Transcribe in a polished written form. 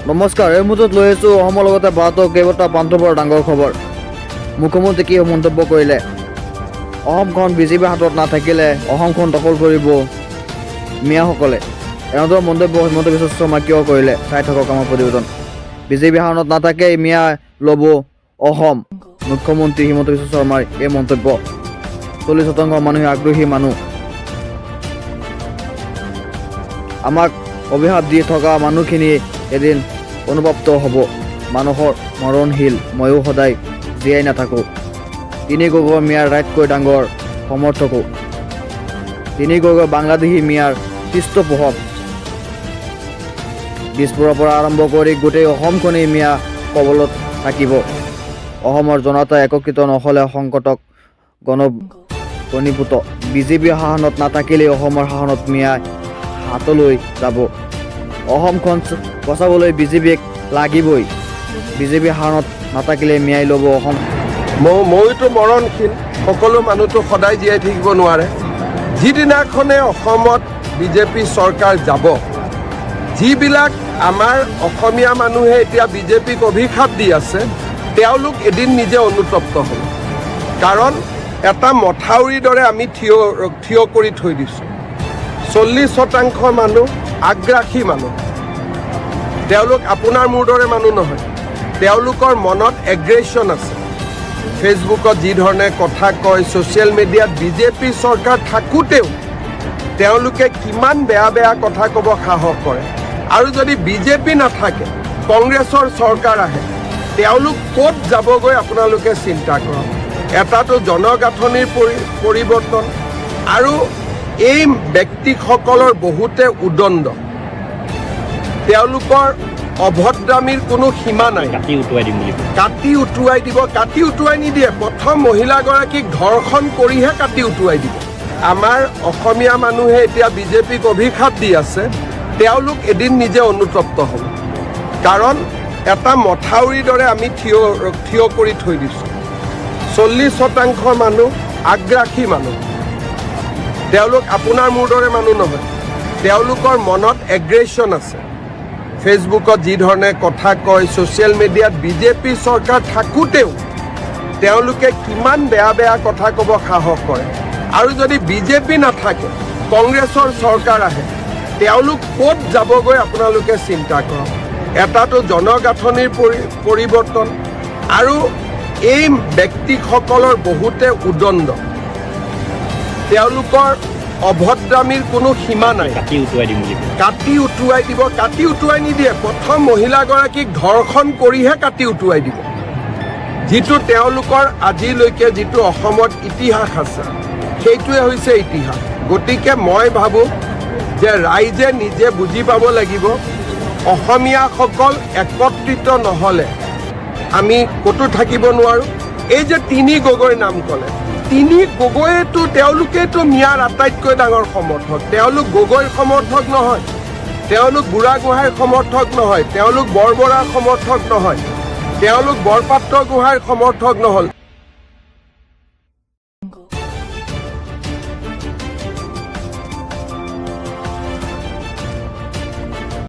নমস্কাৰ, এই মুহূৰ্তত লৈ আছোঁ অসমৰ লগতে ভাৰতৰ কেইবাটাও প্ৰান্তৰ পৰা ডাঙৰ খবৰ। মুখ্যমন্ত্ৰী কি মন্তব্য কৰিলে? অসমখন বিজেপিৰ হাতত নাথাকিলে অসমখন দখল কৰিব মিয়াসকলে। এনেদৰে মন্তব্য হিমন্ত বিশ্ব শৰ্মা কিয় কৰিলে? চাই থাকক আমাৰ প্ৰতিবেদন। বিজেপিৰ হাতত নাথাকে মিয়া ল'ব অসম। মুখ্যমন্ত্ৰী হিমন্ত বিশ্ব শৰ্মাৰ এই মন্তব্য। 40% মানুহে আগ্ৰহী মানুহ। আমাক অভিশাপ দি থকা মানুহখিনি এদিন অনুপ্ৰাপ্ত হ'ব। মানুহৰ মৰণশীল, ময়ো সদায় জীয়াই নাথাকোঁ। তিনি গগৈ মিয়াৰ আটাইতকৈ ডাঙৰ সমৰ্থকো। তিনি গগৈ বাংলাদেশী মিয়াৰ পৃষ্ঠপোষক। দিছপুৰৰ পৰা আৰম্ভ কৰি গোটেই অসমখনেই মিয়া কবলত থাকিব। অসমৰ জনতা একত্ৰিত নহ'লে সংকটক ঘনীভূত। বিজেপিৰ শাসনত নাথাকিলেই অসমৰ শাসনত মিয়াই হাতলৈ যাব। অসমখন বচাবলৈ বিজেপিক লাগিবই। বিজেপিৰ শাসনত নাথাকিলে মিয়াই ল'ব অসম। মইতো মৰণশীল, সকলো মানুহতো সদায় জীয়াই থাকিব নোৱাৰে। যিদিনাখনে অসমত বিজেপি চৰকাৰ যাব, যিবিলাক আমাৰ অসমীয়া মানুহে এতিয়া বিজেপিক অভিশাপ দি আছে, তেওঁলোক এদিন নিজে অনুতপ্ত হ'ব। কাৰণ এটা মথাউৰিৰ দৰে আমি থিয় কৰি থৈ দিছোঁ। 40% মানুহ আগ্ৰাসী মানুহ। তেওঁলোক আপোনাৰ মোৰ দৰে মানুহ নহয়। তেওঁলোকৰ মনত এগ্ৰেশ্যন আছে। ফেচবুকত যি ধৰণে কথা কয়, ছ'চিয়েল মিডিয়াত বিজেপি চৰকাৰ থাকোঁতেও তেওঁলোকে কিমান বেয়া বেয়া কথা ক'ব সাহস কৰে। আৰু যদি বিজেপি নাথাকে, কংগ্ৰেছৰ চৰকাৰ আহে, তেওঁলোক ক'ত যাবগৈ আপোনালোকে চিন্তা কৰক। এটাটো জনগাঁথনিৰ পৰিৱৰ্তন, আৰু এই ব্যক্তিসকলৰ বহুতে উদণ্ড। তেওঁলোকৰ অভদ্ৰামীৰ কোনো সীমা নাই। কাটি উটুৱাই নিদিয়ে। প্ৰথম মহিলাগৰাকীক ধৰ্ষণ কৰিহে কাটি উটুৱাই দিব। আমাৰ অসমীয়া মানুহে এতিয়া বিজেপিক অভিশাপ দি আছে, তেওঁলোক এদিন নিজে অনুতপ্ত হ'ব। কাৰণ এটা মথাউৰিৰ দৰে আমি থিয় কৰি থৈ দিছোঁ। 40% মানুহ আগ্ৰাসী মানুহ। তেওঁলোক আপোনাৰ মোৰ দৰে মানুহ নহয়। তেওঁলোকৰ মনত এগ্ৰেশ্যন আছে। ফেচবুকত যি ধৰণে কথা কয়, ছ'চিয়েল মিডিয়াত বিজেপি চৰকাৰ থাকোঁতেও তেওঁলোকে কিমান বেয়া বেয়া কথা ক'ব সাহস কৰে। আৰু যদি বিজেপি নাথাকে, কংগ্ৰেছৰ চৰকাৰ আহে, তেওঁলোক ক'ত যাবগৈ আপোনালোকে চিন্তা কৰক। এটাটো জনগাঁথনিৰ পৰিৱৰ্তন, আৰু এই ব্যক্তিসকলৰ বহুতে উদণ্ড। তেওঁলোকৰ অভদ্ৰামীৰ কোনো সীমা নাই। কাটি উটুৱাই নিদিয়ে। প্ৰথম মহিলাগৰাকীক ধৰ্ষণ কৰিহে কাটি উটুৱাই দিব। যিটো তেওঁলোকৰ আজিলৈকে যিটো অসমত ইতিহাস আছে, সেইটোৱে হৈছে ইতিহাস। গতিকে মই ভাবোঁ যে ৰাইজে নিজে বুজি পাব লাগিব, অসমীয়াসকল একত্ৰিত নহ'লে আমি ক'তো থাকিব নোৱাৰোঁ। এই যে তিনি গগৈৰ নাম ক'লে, তিনি গগৈয়েতো তেওঁলোকেতো মিয়াৰ আটাইতকৈ ডাঙৰ সমৰ্থক। তেওঁলোক গগৈৰ সমৰ্থক নহয়, তেওঁলোক বুঢ়াগোহাঁইৰ সমৰ্থক নহয়, তেওঁলোক বৰবৰাৰ সমৰ্থক নহয়, তেওঁলোক বৰপাত্ৰ গোহাঁইৰ সমৰ্থক নহ'ল।